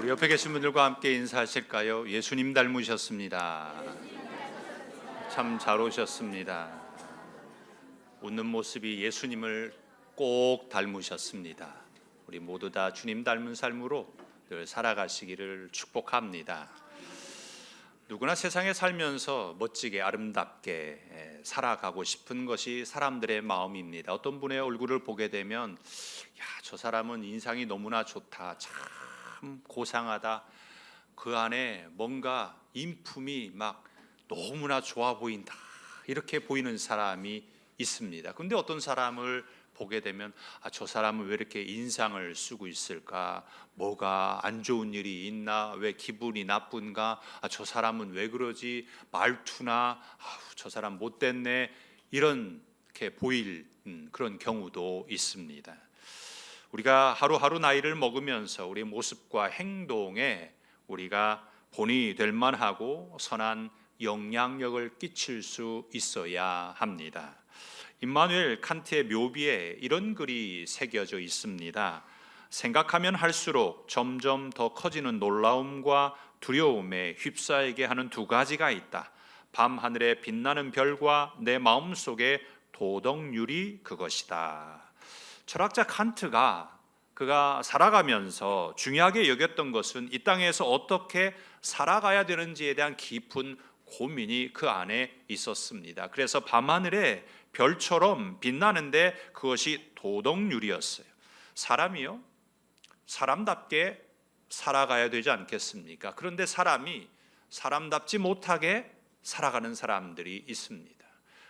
우리 옆에 계신 분들과 함께 인사하실까요? 예수님 닮으셨습니다. 참 잘 오셨습니다. 웃는 모습이 예수님을 꼭 닮으셨습니다. 우리 모두 다 주님 닮은 삶으로 늘 살아가시기를 축복합니다. 누구나 세상에 살면서 멋지게 아름답게 살아가고 싶은 것이 사람들의 마음입니다. 어떤 분의 얼굴을 보게 되면 저 사람은 인상이 너무나 좋다, 참 고상하다, 그 안에 뭔가 인품이 막 너무나 좋아 보인다, 이렇게 보이는 사람이 있습니다. 근데 어떤 사람을 보게 되면 저 사람은 왜 이렇게 인상을 쓰고 있을까? 뭐가 안 좋은 일이 있나? 왜 기분이 나쁜가? 저 사람은 왜 그러지? 말투나 저 사람 못됐네, 이렇게 보일 그런 경우도 있습니다. 우리가 하루하루 나이를 먹으면서 우리 모습과 행동에 우리가 본이 될 만하고 선한 영향력을 끼칠 수 있어야 합니다. 임마누엘 칸트의 묘비에 이런 글이 새겨져 있습니다. 생각하면 할수록 점점 더 커지는 놀라움과 두려움에 휩싸이게 하는 두 가지가 있다. 밤하늘에 빛나는 별과 내 마음속의 도덕률이 그것이다. 철학자 칸트가 그가 살아가면서 중요하게 여겼던 것은 이 땅에서 어떻게 살아가야 되는지에 대한 깊은 고민이 그 안에 있었습니다. 그래서 밤하늘에 별처럼 빛나는데 그것이 도덕률이었어요. 사람이요, 사람답게 살아가야 되지 않겠습니까? 그런데 사람이 사람답지 못하게 살아가는 사람들이 있습니다.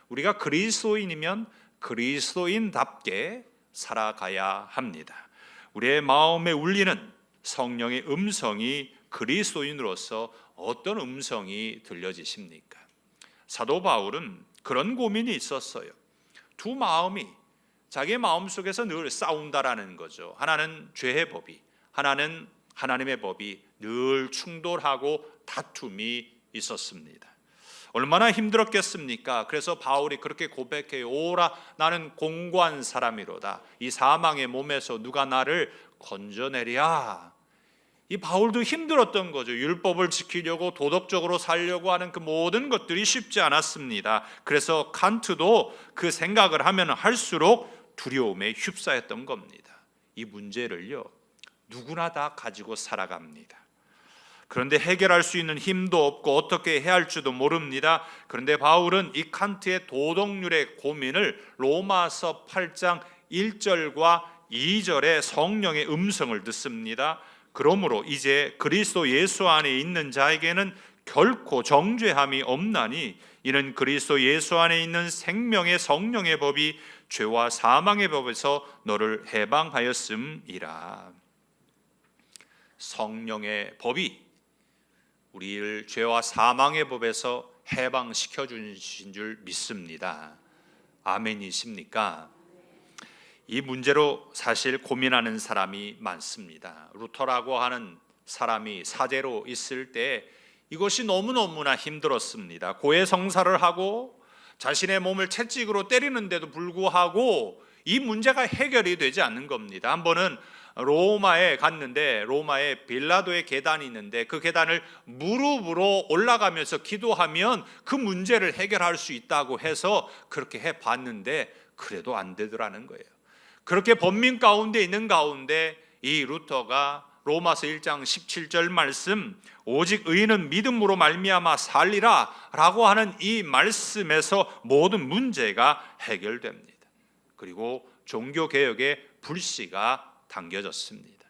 우리가 그리스도인이면 그리스도인답게 살아가야 합니다. 우리의 마음에 울리는 성령의 음성이 그리스도인으로서 어떤 음성이 들려지십니까? 사도 바울은 그런 고민이 있었어요. 두 마음이 자기의 마음속에서 늘 싸운다라는 거죠. 하나는 죄의 법이, 하나는 하나님의 법이 늘 충돌하고 다툼이 있었습니다. 얼마나 힘들었겠습니까? 그래서 바울이 그렇게 고백해요. 오라, 나는 공고한 사람이로다. 이 사망의 몸에서 누가 나를 건져내랴. 이 바울도 힘들었던 거죠. 율법을 지키려고 도덕적으로 살려고 하는 그 모든 것들이 쉽지 않았습니다. 그래서 칸트도 그 생각을 하면 할수록 두려움에 휩싸였던 겁니다. 이 문제를요, 누구나 다 가지고 살아갑니다. 그런데 해결할 수 있는 힘도 없고 어떻게 해야 할지도 모릅니다. 그런데 바울은 이 칸트의 도덕률의 고민을 로마서 8장 1절과 2절의 성령의 음성을 듣습니다. 그러므로 이제 그리스도 예수 안에 있는 자에게는 결코 정죄함이 없나니 이는 그리스도 예수 안에 있는 생명의 성령의 법이 죄와 사망의 법에서 너를 해방하였음이라. 성령의 법이 우리를 죄와 사망의 법에서 해방시켜 주신 줄 믿습니다. 아멘이십니까? 이 문제로 사실 고민하는 사람이 많습니다. 루터라고 하는 사람이 사제로 있을 때 이것이 너무너무나 힘들었습니다. 고해성사를 하고 자신의 몸을 채찍으로 때리는데도 불구하고 이 문제가 해결이 되지 않는 겁니다. 한 번은 로마에 갔는데 로마에 빌라도의 계단이 있는데 그 계단을 무릎으로 올라가면서 기도하면 그 문제를 해결할 수 있다고 해서 그렇게 해봤는데 그래도 안 되더라는 거예요. 그렇게 번민 가운데 있는 가운데 이 루터가 로마서 1장 17절 말씀, 오직 의인은 믿음으로 말미암아 살리라 라고 하는 이 말씀에서 모든 문제가 해결됩니다. 그리고 종교개혁의 불씨가 당겨졌습니다.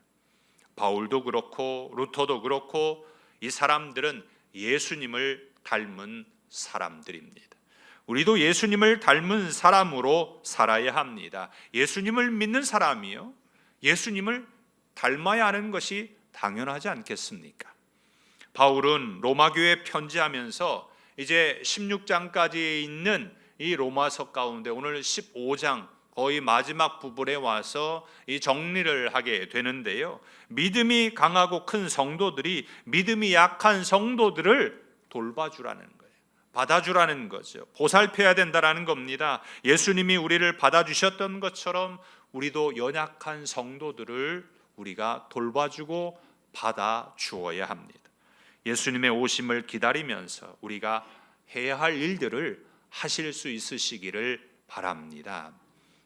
바울도 그렇고 루터도 그렇고 이 사람들은 예수님을 닮은 사람들입니다. 우리도 예수님을 닮은 사람으로 살아야 합니다. 예수님을 믿는 사람이요, 예수님을 닮아야 하는 것이 당연하지 않겠습니까? 바울은 로마 교회에 편지하면서 이제 16장까지 있는 이 로마서 가운데 오늘 15장 거의 마지막 부분에 와서 이 정리를 하게 되는데요, 믿음이 강하고 큰 성도들이 믿음이 약한 성도들을 돌봐주라는 거예요. 받아주라는 거죠. 보살펴야 된다라는 겁니다. 예수님이 우리를 받아주셨던 것처럼 우리도 연약한 성도들을 우리가 돌봐주고 받아 주어야 합니다. 예수님의 오심을 기다리면서 우리가 해야 할 일들을 하실 수 있으시기를 바랍니다.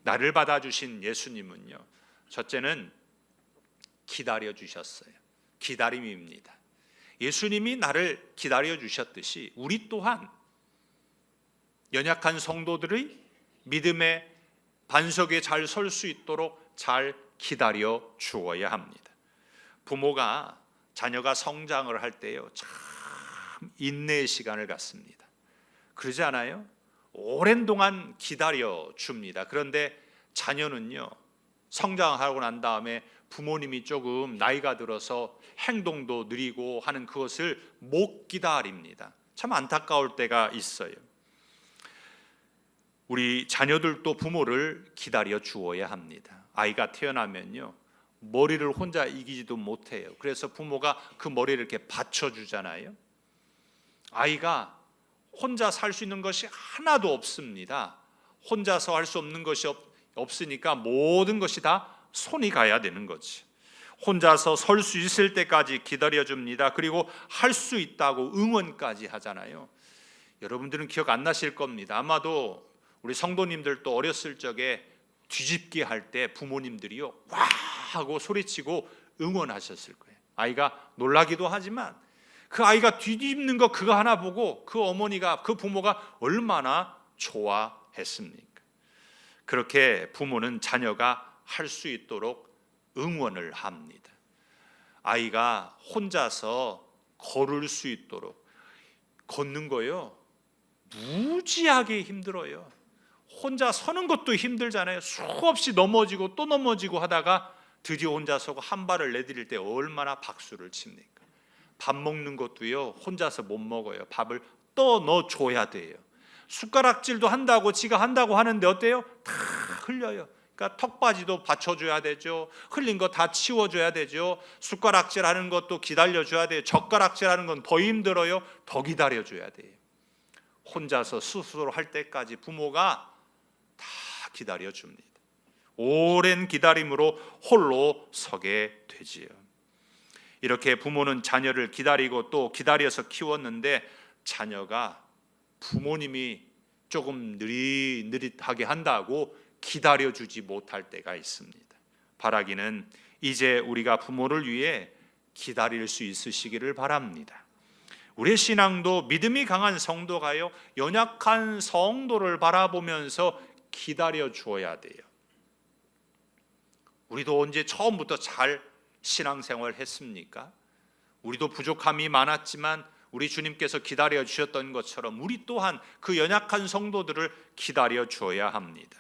나를 받아주신 예수님은요, 첫째는 기다려 주셨어요. 기다림입니다. 예수님이 나를 기다려 주셨듯이 우리 또한 연약한 성도들의 믿음의 반석에 잘 설 수 있도록 잘 기다려 주어야 합니다. 부모가 자녀가 성장을 할 때요, 참 인내의 시간을 갖습니다. 그러지 않아요? 오랜 동안 기다려 줍니다. 그런데 자녀는요, 성장하고 난 다음에 부모님이 조금 나이가 들어서 행동도 느리고 하는 그것을 못 기다립니다. 참 안타까울 때가 있어요. 우리 자녀들도 부모를 기다려 주어야 합니다. 아이가 태어나면요, 머리를 혼자 이기지도 못해요. 그래서 부모가 그 머리를 이렇게 받쳐주잖아요. 아이가 혼자 살 수 있는 것이 하나도 없습니다. 혼자서 할 수 없는 것이 없으니까 모든 것이 다 손이 가야 되는 거지. 혼자서 설 수 있을 때까지 기다려줍니다. 그리고 할 수 있다고 응원까지 하잖아요. 여러분들은 기억 안 나실 겁니다. 아마도 우리 성도님들도 어렸을 적에 뒤집기 할 때 부모님들이요, 와 하고 소리치고 응원하셨을 거예요. 아이가 놀라기도 하지만 그 아이가 뒤집는 거 그거 하나 보고 그 어머니가, 그 부모가 얼마나 좋아했습니까? 그렇게 부모는 자녀가 할 수 있도록 응원을 합니다. 아이가 혼자서 걸을 수 있도록, 걷는 거요, 무지하게 힘들어요. 혼자 서는 것도 힘들잖아요. 수없이 넘어지고 또 넘어지고 하다가 드디어 혼자 서고 한 발을 내디딜 때 얼마나 박수를 칩니까? 밥 먹는 것도요, 혼자서 못 먹어요. 밥을 또 넣어줘야 돼요. 숟가락질도 한다고 지가 한다고 하는데 어때요? 다 흘려요. 그러니까 턱받이도 받쳐줘야 되죠. 흘린 거 다 치워줘야 되죠. 숟가락질 하는 것도 기다려줘야 돼요. 젓가락질 하는 건 더 힘들어요. 더 기다려줘야 돼요. 혼자서 스스로 할 때까지 부모가 다 기다려줍니다. 오랜 기다림으로 홀로 서게 되지요. 이렇게 부모는 자녀를 기다리고 또 기다려서 키웠는데 자녀가 부모님이 조금 느릿느릿하게 한다고 기다려주지 못할 때가 있습니다. 바라기는 이제 우리가 부모를 위해 기다릴 수 있으시기를 바랍니다. 우리의 신앙도 믿음이 강한 성도가요, 연약한 성도를 바라보면서 기다려 주어야 돼요. 우리도 언제 처음부터 잘 신앙생활 했습니까? 우리도 부족함이 많았지만 우리 주님께서 기다려 주셨던 것처럼 우리 또한 그 연약한 성도들을 기다려 주어야 합니다.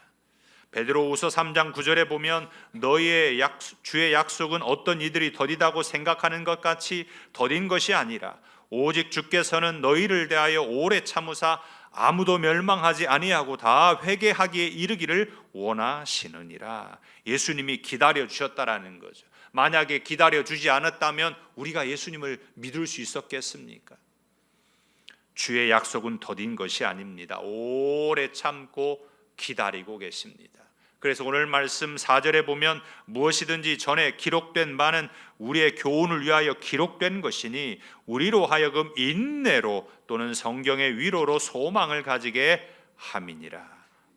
베드로후서 3장 9절에 보면 너희의 주의 약속은 어떤 이들이 더디다고 생각하는 것 같이 더딘 것이 아니라 오직 주께서는 너희를 대하여 오래 참으사 아무도 멸망하지 아니하고 다 회개하기에 이르기를 원하시느니라. 예수님이 기다려 주셨다라는 거죠. 만약에 기다려 주지 않았다면 우리가 예수님을 믿을 수 있었겠습니까? 주의 약속은 더딘 것이 아닙니다. 오래 참고 기다리고 계십니다. 그래서 오늘 말씀 4절에 보면 무엇이든지 전에 기록된 바는 우리의 교훈을 위하여 기록된 것이니 우리로 하여금 인내로 또는 성경의 위로로 소망을 가지게 함이니라.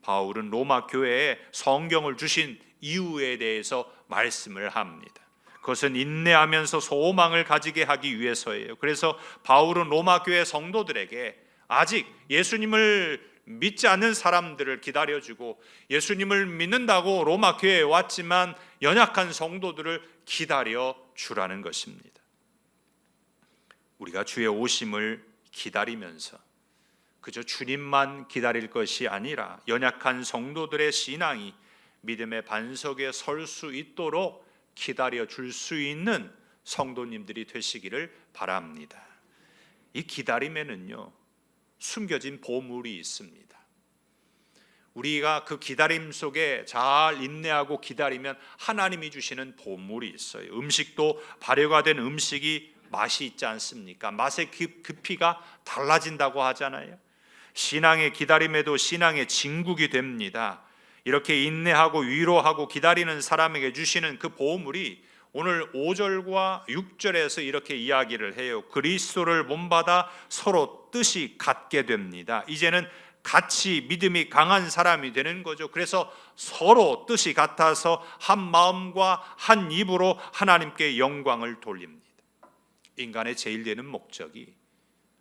바울은 로마 교회에 성경을 주신 이유에 대해서 말씀을 합니다. 그것은 인내하면서 소망을 가지게 하기 위해서예요. 그래서 바울은 로마 교회 성도들에게 아직 예수님을 믿지 않는 사람들을 기다려주고 예수님을 믿는다고 로마 교회에 왔지만 연약한 성도들을 기다려 주라는 것입니다. 우리가 주의 오심을 기다리면서 그저 주님만 기다릴 것이 아니라 연약한 성도들의 신앙이 믿음의 반석에 설 수 있도록 기다려 줄 수 있는 성도님들이 되시기를 바랍니다. 이 기다림에는요, 숨겨진 보물이 있습니다. 우리가 그 기다림 속에 잘 인내하고 기다리면 하나님이 주시는 보물이 있어요. 음식도 발효가 된 음식이 맛이 있지 않습니까? 맛의 깊이가 달라진다고 하잖아요. 신앙의 기다림에도 신앙의 진국이 됩니다. 이렇게 인내하고 위로하고 기다리는 사람에게 주시는 그 보물이 오늘 5절과 6절에서 이렇게 이야기를 해요. 그리스도를 본받아 서로 뜻이 같게 됩니다. 이제는 같이 믿음이 강한 사람이 되는 거죠. 그래서 서로 뜻이 같아서 한 마음과 한 입으로 하나님께 영광을 돌립니다. 인간의 제일 되는 목적이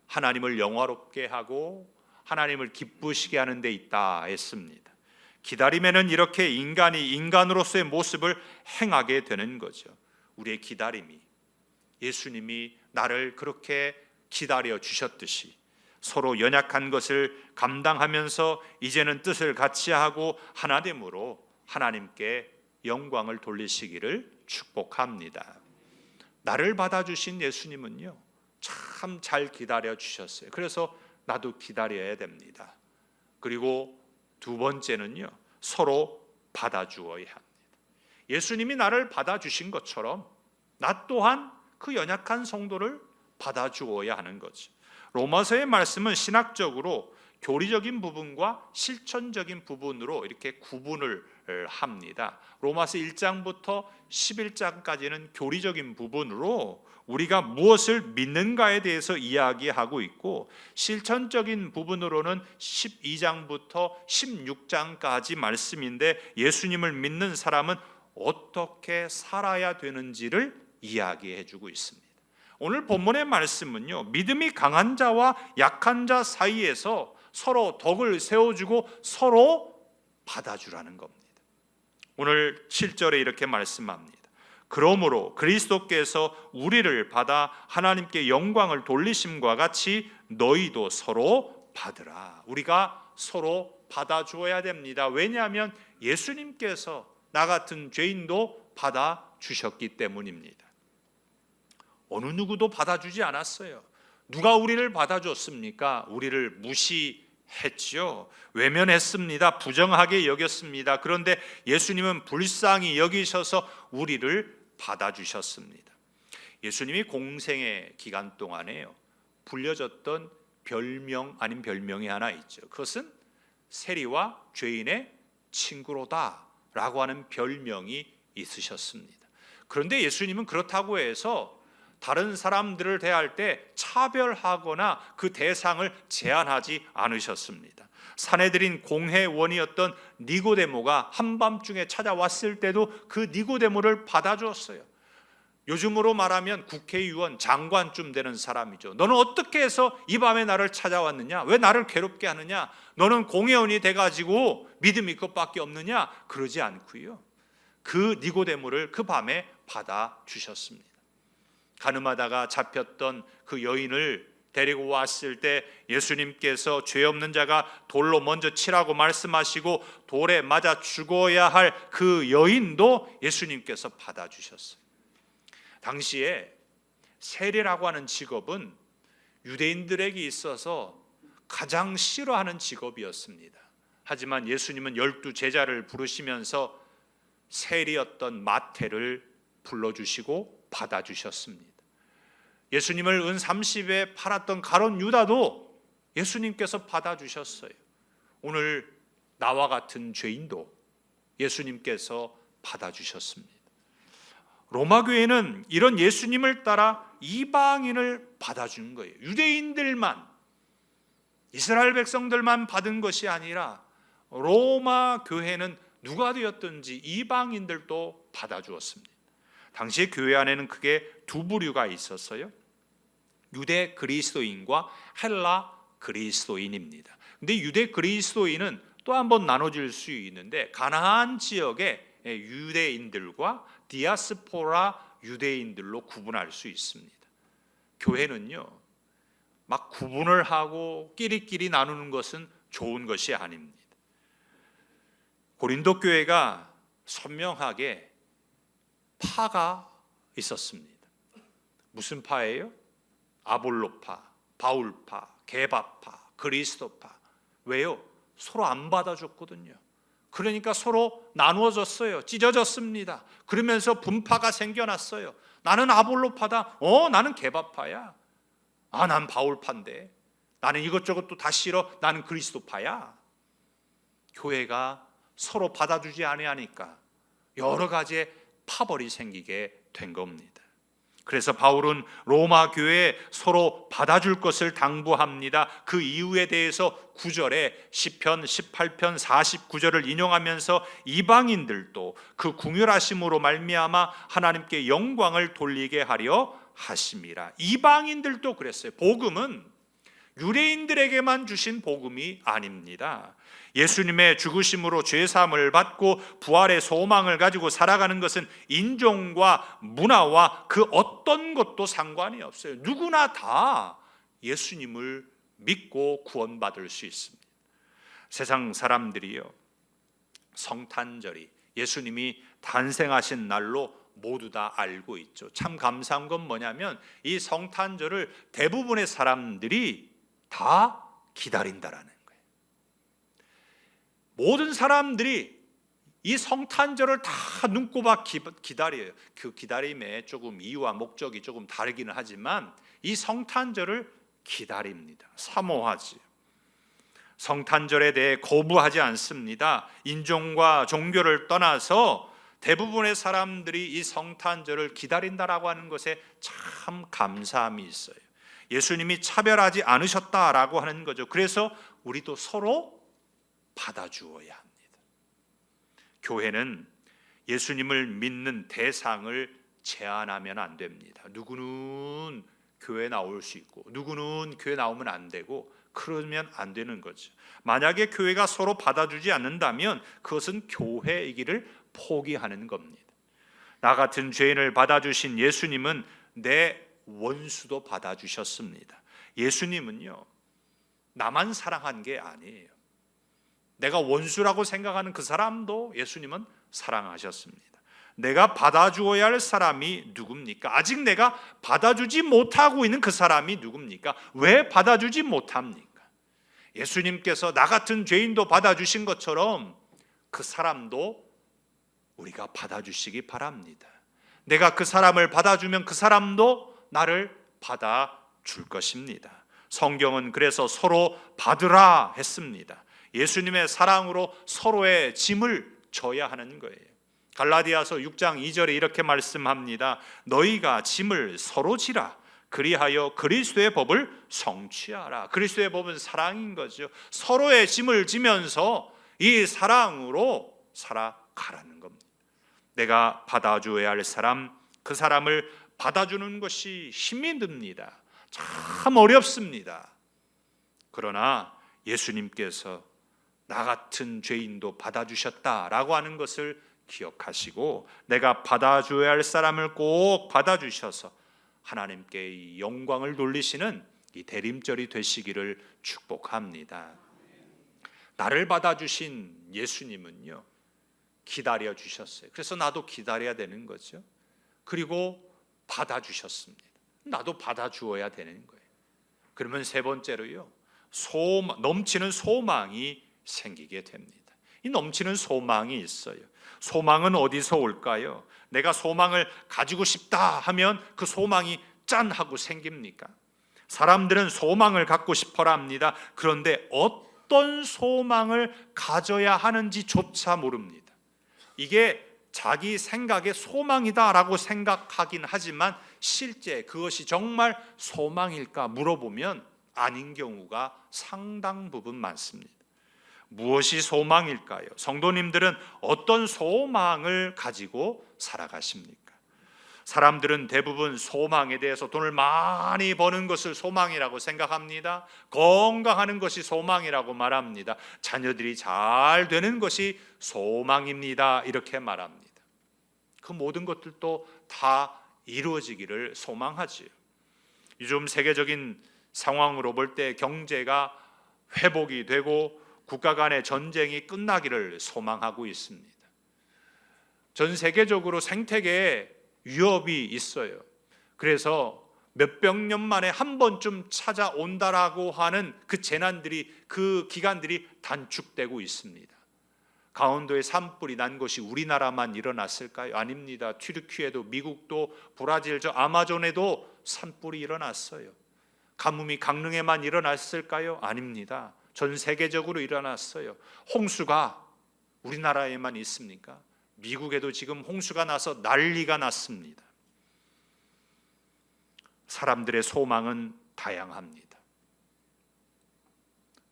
하나님을 영화롭게 하고 하나님을 기쁘시게 하는 데 있다 했습니다. 기다림에는 이렇게 인간이 인간으로서의 모습을 행하게 되는 거죠. 우리의 기다림이 예수님이 나를 그렇게 기다려 주셨듯이 서로 연약한 것을 감당하면서 이제는 뜻을 같이 하고 하나됨으로 하나님께 영광을 돌리시기를 축복합니다. 나를 받아주신 예수님은요, 참 잘 기다려 주셨어요. 그래서 나도 기다려야 됩니다. 그리고 두 번째는요, 서로 받아주어야 합니다. 예수님이 나를 받아주신 것처럼 나 또한 그 연약한 성도를 받아주어야 하는 거죠. 로마서의 말씀은 신학적으로 교리적인 부분과 실천적인 부분으로 이렇게 구분을 합니다. 로마서 1장부터 11장까지는 교리적인 부분으로 우리가 무엇을 믿는가에 대해서 이야기하고 있고, 실천적인 부분으로는 12장부터 16장까지 말씀인데 예수님을 믿는 사람은 어떻게 살아야 되는지를 이야기해 주고 있습니다. 오늘 본문의 말씀은요, 믿음이 강한 자와 약한 자 사이에서 서로 덕을 세워주고 서로 받아주라는 겁니다. 오늘 7절에 이렇게 말씀합니다. 그러므로 그리스도께서 우리를 받아 하나님께 영광을 돌리심과 같이 너희도 서로 받으라. 우리가 서로 받아주어야 됩니다. 왜냐하면 예수님께서 나 같은 죄인도 받아주셨기 때문입니다. 어느 누구도 받아주지 않았어요. 누가 우리를 받아줬습니까? 우리를 무시했죠. 외면했습니다. 부정하게 여겼습니다. 그런데 예수님은 불쌍히 여기셔서 우리를 받아주셨습니다. 예수님이 공생의 기간 동안에요, 불려졌던 별명 아닌 별명이 하나 있죠. 그것은 세리와 죄인의 친구로다 라고 하는 별명이 있으셨습니다. 그런데 예수님은 그렇다고 해서 다른 사람들을 대할 때 차별하거나 그 대상을 제한하지 않으셨습니다. 사내들인 공회원이었던 니고데모가 한밤중에 찾아왔을 때도 그 니고데모를 받아주었어요. 요즘으로 말하면 국회의원, 장관쯤 되는 사람이죠. 너는 어떻게 해서 이 밤에 나를 찾아왔느냐? 왜 나를 괴롭게 하느냐? 너는 공회원이 돼가지고 믿음이 그것밖에 없느냐? 그러지 않고요, 그 니고데모를 그 밤에 받아주셨습니다. 가늠하다가 잡혔던 그 여인을 데리고 왔을 때 예수님께서 죄 없는 자가 돌로 먼저 치라고 말씀하시고 돌에 맞아 죽어야 할 그 여인도 예수님께서 받아주셨어요. 당시에 세리라고 하는 직업은 유대인들에게 있어서 가장 싫어하는 직업이었습니다. 하지만 예수님은 12 제자를 부르시면서 세리였던 마태를 불러주시고 받아주셨습니다. 예수님을 은 30에 팔았던 가룟 유다도 예수님께서 받아주셨어요. 오늘 나와 같은 죄인도 예수님께서 받아주셨습니다. 로마 교회는 이런 예수님을 따라 이방인을 받아준 거예요. 유대인들만, 이스라엘 백성들만 받은 것이 아니라 로마 교회는 누가 되었든지 이방인들도 받아주었습니다. 당시에 교회 안에는 크게 두 부류가 있었어요. 유대 그리스도인과 헬라 그리스도인입니다. 근데 유대 그리스도인은 또 한 번 나눠질 수 있는데, 가나안 지역의 유대인들과 디아스포라 유대인들로 구분할 수 있습니다. 교회는요, 막 구분을 하고 끼리끼리 나누는 것은 좋은 것이 아닙니다. 고린도 교회가 선명하게 파가 있었습니다. 무슨 파예요? 아볼로파, 바울파, 게바파, 그리스도파. 왜요? 서로 안 받아줬거든요. 그러니까 서로 나누어졌어요. 찢어졌습니다. 그러면서 분파가 생겨났어요. 나는 아볼로파다. 나는 게바파야. 난 바울파인데. 나는 이것저것 또 다 싫어. 나는 그리스도파야. 교회가 서로 받아주지 아니하니까 여러 가지의 파벌이 생기게 된 겁니다. 그래서 바울은 로마 교회에 서로 받아줄 것을 당부합니다. 그 이유에 대해서 9절에 시편 18편 49절을 인용하면서 이방인들도 그 궁휼하심으로 말미암아 하나님께 영광을 돌리게 하려 하심이라. 이방인들도 그랬어요. 복음은 유대인들에게만 주신 복음이 아닙니다. 예수님의 죽으심으로 죄사함을 받고 부활의 소망을 가지고 살아가는 것은 인종과 문화와 그 어떤 것도 상관이 없어요. 누구나 다 예수님을 믿고 구원받을 수 있습니다. 세상 사람들이요, 성탄절이 예수님이 탄생하신 날로 모두 다 알고 있죠. 참 감사한 건 뭐냐면 이 성탄절을 대부분의 사람들이 다 기다린다라는 거예요. 모든 사람들이 이 성탄절을 다 눈꼽아 기다려요. 그 기다림에 조금 이유와 목적이 조금 다르기는 하지만 이 성탄절을 기다립니다. 사모하지. 성탄절에 대해 거부하지 않습니다. 인종과 종교를 떠나서 대부분의 사람들이 이 성탄절을 기다린다라고 하는 것에 참 감사함이 있어요. 예수님이 차별하지 않으셨다라고 하는 거죠. 그래서 우리도 서로 받아주어야 합니다. 교회는 예수님을 믿는 대상을 제한하면 안 됩니다. 누구는 교회 나올 수 있고 누구는 교회 나오면 안 되고 그러면 안 되는 거죠. 만약에 교회가 서로 받아주지 않는다면 그것은 교회이기를 포기하는 겁니다. 나 같은 죄인을 받아주신 예수님은 내 원수도 받아주셨습니다. 예수님은요, 나만 사랑한 게 아니에요. 내가 원수라고 생각하는 그 사람도 예수님은 사랑하셨습니다. 내가 받아주어야 할 사람이 누굽니까? 아직 내가 받아주지 못하고 있는 그 사람이 누굽니까? 왜 받아주지 못합니까? 예수님께서 나 같은 죄인도 받아주신 것처럼 그 사람도 우리가 받아주시기 바랍니다. 내가 그 사람을 받아주면 그 사람도 나를 받아줄 것입니다. 성경은 그래서 서로 받으라 했습니다. 예수님의 사랑으로 서로의 짐을 져야 하는 거예요. 갈라디아서 6장 2절에 이렇게 말씀합니다. 너희가 짐을 서로 지라. 그리하여 그리스도의 법을 성취하라. 그리스도의 법은 사랑인 거죠. 서로의 짐을 지면서 이 사랑으로 살아가라는 겁니다. 내가 받아줘야 할 사람, 그 사람을 받아주는 것이 힘이 듭니다. 참 어렵습니다. 그러나 예수님께서 나 같은 죄인도 받아주셨다라고 하는 것을 기억하시고 내가 받아줘야 할 사람을 꼭 받아주셔서 하나님께 이 영광을 돌리시는 이 대림절이 되시기를 축복합니다. 나를 받아주신 예수님은요, 기다려 주셨어요. 그래서 나도 기다려야 되는 거죠. 그리고 받아주셨습니다. 나도 받아주어야 되는 거예요. 그러면 세 번째로요, 넘치는 소망이 생기게 됩니다. 이 넘치는 소망이 있어요. 소망은 어디서 올까요? 내가 소망을 가지고 싶다 하면 그 소망이 짠 하고 생깁니까? 사람들은 소망을 갖고 싶어라 합니다. 그런데 어떤 소망을 가져야 하는지조차 모릅니다. 이게 자기 생각의 소망이다라고 생각하긴 하지만 실제 그것이 정말 소망일까 물어보면 아닌 경우가 상당 부분 많습니다. 무엇이 소망일까요? 성도님들은 어떤 소망을 가지고 살아가십니까? 사람들은 대부분 소망에 대해서 돈을 많이 버는 것을 소망이라고 생각합니다. 건강하는 것이 소망이라고 말합니다. 자녀들이 잘 되는 것이 소망입니다. 이렇게 말합니다. 그 모든 것들도 다 이루어지기를 소망하지요. 요즘 세계적인 상황으로 볼 때 경제가 회복이 되고 국가 간의 전쟁이 끝나기를 소망하고 있습니다. 전 세계적으로 생태계에 위협이 있어요. 그래서 몇백 년 만에 한 번쯤 찾아온다라고 하는 그 재난들이, 그 기간들이 단축되고 있습니다. 강원도에 산불이 난 것이 우리나라만 일어났을까요? 아닙니다. 튀르키예도, 미국도, 브라질, 저 아마존에도 산불이 일어났어요. 가뭄이 강릉에만 일어났을까요? 아닙니다. 전 세계적으로 일어났어요. 홍수가 우리나라에만 있습니까? 미국에도 지금 홍수가 나서 난리가 났습니다. 사람들의 소망은 다양합니다.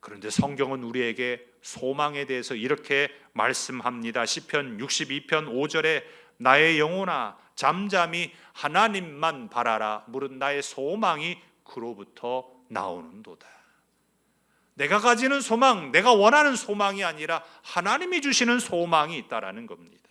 그런데 성경은 우리에게 소망에 대해서 이렇게 말씀합니다. 시편 62편 5절에 나의 영혼아 잠잠히 하나님만 바라라. 무릇 나의 소망이 그로부터 나오는도다. 내가 가지는 소망, 내가 원하는 소망이 아니라 하나님이 주시는 소망이 있다라는 겁니다.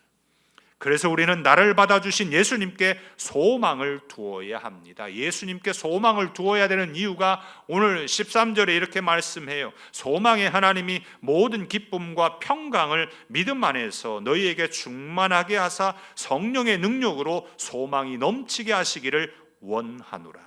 그래서 우리는 나를 받아주신 예수님께 소망을 두어야 합니다. 예수님께 소망을 두어야 되는 이유가 오늘 13절에 이렇게 말씀해요. 소망의 하나님이 모든 기쁨과 평강을 믿음 안에서 너희에게 충만하게 하사 성령의 능력으로 소망이 넘치게 하시기를 원하노라.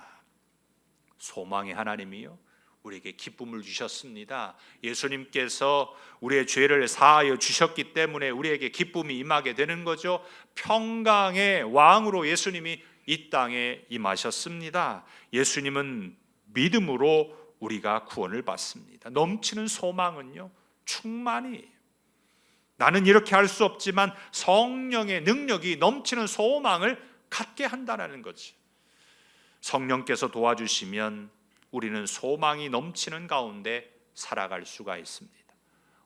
소망의 하나님이요, 우리에게 기쁨을 주셨습니다. 예수님께서 우리의 죄를 사하여 주셨기 때문에 우리에게 기쁨이 임하게 되는 거죠. 평강의 왕으로 예수님이 이 땅에 임하셨습니다. 예수님은 믿음으로 우리가 구원을 받습니다. 넘치는 소망은요, 충만이에요. 나는 이렇게 할 수 없지만 성령의 능력이 넘치는 소망을 갖게 한다는 거죠. 성령께서 도와주시면 우리는 소망이 넘치는 가운데 살아갈 수가 있습니다.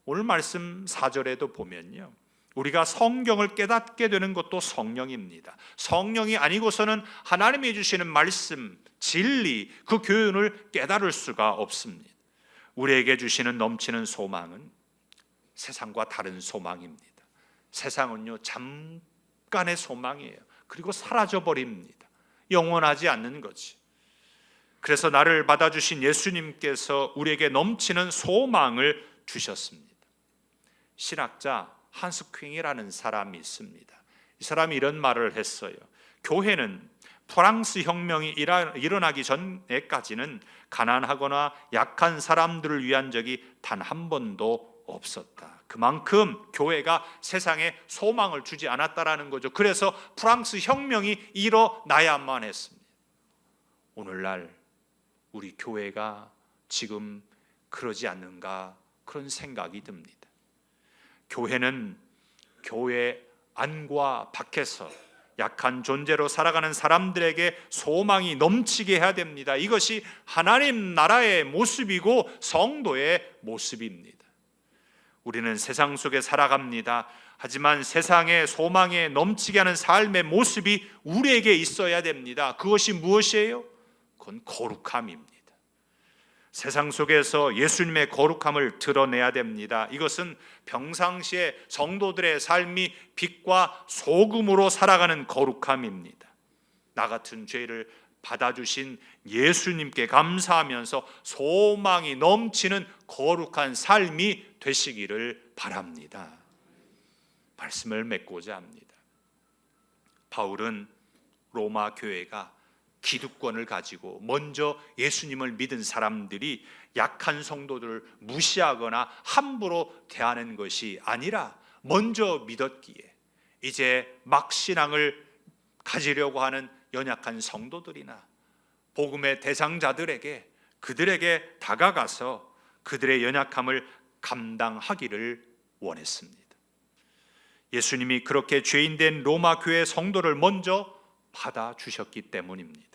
오늘 말씀 4절에도 보면요, 우리가 성경을 깨닫게 되는 것도 성령입니다. 성령이 아니고서는 하나님이 주시는 말씀, 진리, 그 교훈을 깨달을 수가 없습니다. 우리에게 주시는 넘치는 소망은 세상과 다른 소망입니다. 세상은요, 잠깐의 소망이에요. 그리고 사라져버립니다. 영원하지 않는 거지. 그래서 나를 받아주신 예수님께서 우리에게 넘치는 소망을 주셨습니다. 신학자 한스 퀼이라는 사람이 있습니다. 이 사람이 이런 말을 했어요. 교회는 프랑스 혁명이 일어나기 전에까지는 가난하거나 약한 사람들을 위한 적이 단 한 번도 없었다. 그만큼 교회가 세상에 소망을 주지 않았다라는 거죠. 그래서 프랑스 혁명이 일어나야만 했습니다. 오늘날 우리 교회가 지금 그러지 않는가, 그런 생각이 듭니다. 교회는 교회 안과 밖에서 약한 존재로 살아가는 사람들에게 소망이 넘치게 해야 됩니다. 이것이 하나님 나라의 모습이고 성도의 모습입니다. 우리는 세상 속에 살아갑니다. 하지만 세상의 소망에 넘치게 하는 삶의 모습이 우리에게 있어야 됩니다. 그것이 무엇이에요? 그건 거룩함입니다. 세상 속에서 예수님의 거룩함을 드러내야 됩니다. 이것은 평상시에 성도들의 삶이 빛과 소금으로 살아가는 거룩함입니다. 나 같은 죄를 받아주신 예수님께 감사하면서 소망이 넘치는 거룩한 삶이 되시기를 바랍니다. 말씀을 맺고자 합니다. 바울은 로마 교회가 기득권을 가지고 먼저 예수님을 믿은 사람들이 약한 성도들을 무시하거나 함부로 대하는 것이 아니라 먼저 믿었기에 이제 막 신앙을 가지려고 하는 연약한 성도들이나 복음의 대상자들에게 그들에게 다가가서 그들의 연약함을 감당하기를 원했습니다. 예수님이 그렇게 죄인된 로마 교회 성도를 먼저 받아주셨기 때문입니다.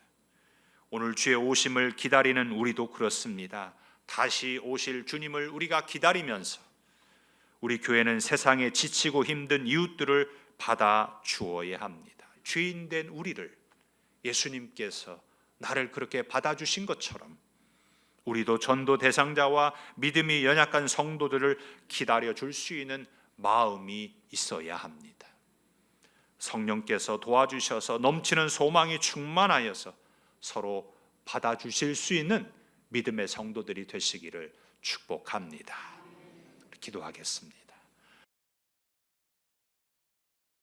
오늘 주의 오심을 기다리는 우리도 그렇습니다. 다시 오실 주님을 우리가 기다리면서 우리 교회는 세상에 지치고 힘든 이웃들을 받아 주어야 합니다. 죄인된 우리를 예수님께서 나를 그렇게 받아주신 것처럼 우리도 전도 대상자와 믿음이 연약한 성도들을 기다려줄 수 있는 마음이 있어야 합니다. 성령께서 도와주셔서 넘치는 소망이 충만하여서 서로 받아주실 수 있는 믿음의 성도들이 되시기를 축복합니다. 기도하겠습니다.